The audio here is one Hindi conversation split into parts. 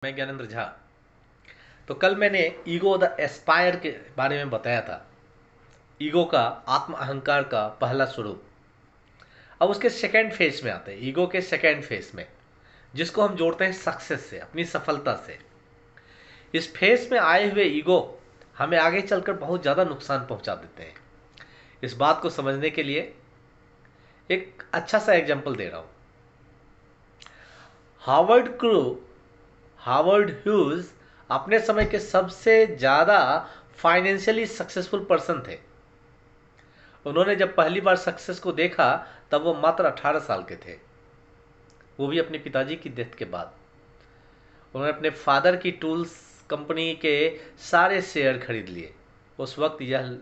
मैं ज्ञानेंद्र झा। तो कल मैंने ईगो द एस्पायर के बारे में बताया था। ईगो का, आत्म अहंकार का पहला स्वरूप। अब उसके सेकेंड फेज में आते हैं, ईगो के सेकेंड फेज में, जिसको हम जोड़ते हैं सक्सेस से, अपनी सफलता से। इस फेज में आए हुए ईगो हमें आगे चलकर बहुत ज़्यादा नुकसान पहुंचा देते हैं। इस बात को समझने के लिए एक अच्छा सा एग्जाम्पल दे रहा हूं। हार्वर्ड क्रू, हार्वर्ड ह्यूज अपने समय के सबसे ज़्यादा फाइनेंशियली सक्सेसफुल पर्सन थे। उन्होंने जब पहली बार सक्सेस को देखा तब वो मात्र 18 साल के थे, वो भी अपने पिताजी की डेथ के बाद। उन्होंने अपने फादर की टूल्स कंपनी के सारे शेयर खरीद लिए। उस वक्त यह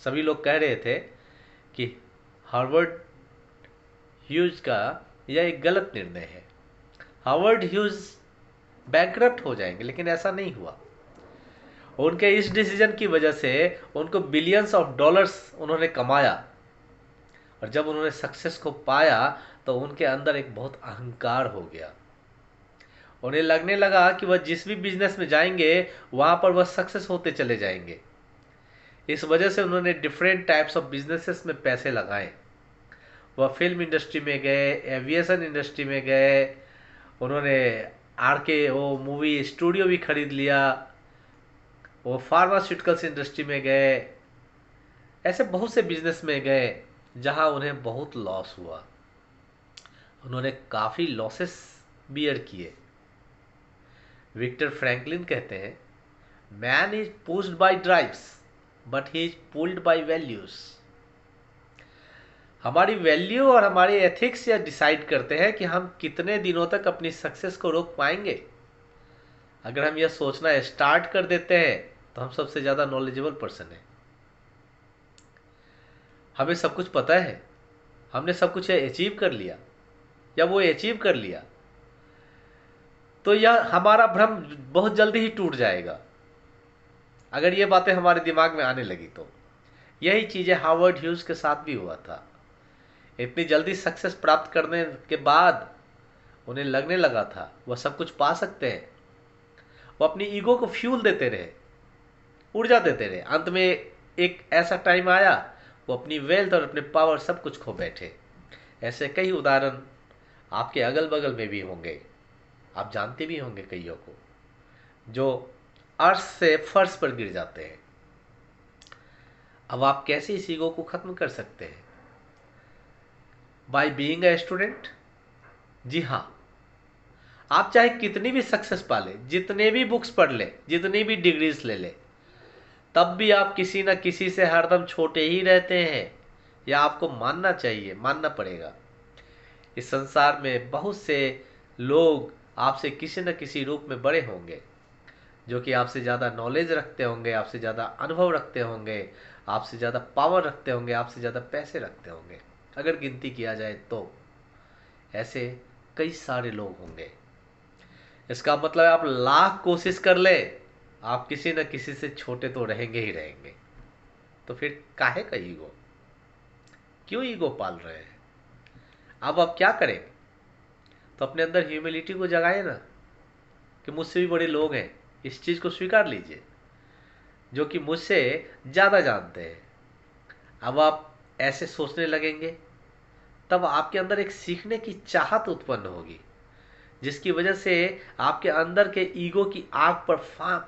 सभी लोग कह रहे थे कि हार्वर्ड ह्यूज का यह एक गलत निर्णय है, हार्वर्ड ह्यूज बैंकरप्ट हो जाएंगे, लेकिन ऐसा नहीं हुआ। उनके इस डिसीजन की वजह से उनको बिलियंस ऑफ डॉलर्स उन्होंने कमाया। और जब उन्होंने सक्सेस को पाया तो उनके अंदर एक बहुत अहंकार हो गया। उन्हें लगने लगा कि वह जिस भी बिजनेस में जाएंगे वहां पर वह सक्सेस होते चले जाएंगे। इस वजह से उन्होंने डिफरेंट टाइप्स ऑफ बिजनेसेस में पैसे लगाए। वह फिल्म इंडस्ट्री में गए, एविएशन इंडस्ट्री में गए, उन्होंने आर के वो मूवी स्टूडियो भी खरीद लिया, वो फार्मास्यूटिकल्स इंडस्ट्री में गए, ऐसे बहुत से बिजनेस में गए जहां उन्हें बहुत लॉस हुआ। उन्होंने काफ़ी लॉसेस बियर किए। विक्टर फ्रैंकलिन कहते हैं, man is pushed by drives but he is pulled by values. हमारी वैल्यू और हमारे एथिक्स यह डिसाइड करते हैं कि हम कितने दिनों तक अपनी सक्सेस को रोक पाएंगे। अगर हम यह सोचना स्टार्ट कर देते हैं तो हम सबसे ज़्यादा नॉलेजेबल पर्सन हैं, हमें सब कुछ पता है, हमने सब कुछ अचीव कर लिया या वो अचीव कर लिया, तो यह हमारा भ्रम बहुत जल्दी ही टूट जाएगा अगर ये बातें हमारे दिमाग में आने लगी तो। यही चीज़ें हार्वर्ड ह्यूज के साथ भी हुआ था। इतनी जल्दी सक्सेस प्राप्त करने के बाद उन्हें लगने लगा था वह सब कुछ पा सकते हैं। वो अपनी ईगो को फ्यूल देते रहे, ऊर्जा देते रहे। अंत में एक ऐसा टाइम आया वो अपनी वेल्थ और अपने पावर सब कुछ खो बैठे। ऐसे कई उदाहरण आपके अगल बगल में भी होंगे, आप जानते भी होंगे कईयों को, जो अर्श से फर्श पर गिर जाते हैं। अब आप कैसे इस ईगो को खत्म कर सकते हैं? By being a student. जी हाँ, आप चाहे कितनी भी सक्सेस पा ले, जितने भी बुक्स पढ़ ले, जितनी भी डिग्रीज ले ले, तब भी आप किसी न किसी से हरदम छोटे ही रहते हैं। या आपको मानना चाहिए, मानना पड़ेगा। इस संसार में बहुत से लोग आपसे किसी न किसी रूप में बड़े होंगे, जो कि आपसे ज़्यादा नॉलेज रखते होंगे, आपसे ज़्यादा अनुभव रखते होंगे, आपसे ज़्यादा पावर रखते होंगे, आपसे ज़्यादा पैसे रखते होंगे। अगर गिनती किया जाए तो ऐसे कई सारे लोग होंगे। इसका मतलब आप लाख कोशिश कर ले, आप किसी न किसी से छोटे तो रहेंगे ही रहेंगे। तो फिर काहे का ईगो, क्यों ईगो पाल रहे हैं? अब आप क्या करें? तो अपने अंदर ह्यूमिलिटी को जगाए ना, कि मुझसे भी बड़े लोग हैं। इस चीज़ को स्वीकार लीजिए, जो कि मुझसे ज़्यादा जानते हैं। अब आप ऐसे सोचने लगेंगे तब आपके अंदर एक सीखने की चाहत उत्पन्न होगी, जिसकी वजह से आपके अंदर के ईगो की आग पर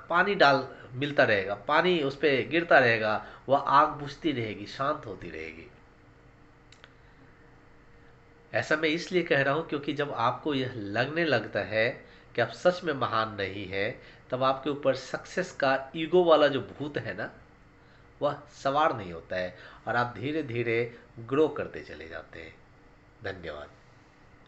पानी डाल मिलता रहेगा, पानी उस पर गिरता रहेगा, वह आग बुझती रहेगी, शांत होती रहेगी। ऐसा मैं इसलिए कह रहा हूं क्योंकि जब आपको यह लगने लगता है कि आप सच में महान नहीं है, तब आपके ऊपर सक्सेस का ईगो वाला जो भूत है ना, वह सवार नहीं होता है और आप धीरे धीरे ग्रो करते चले जाते हैं। धन्यवाद।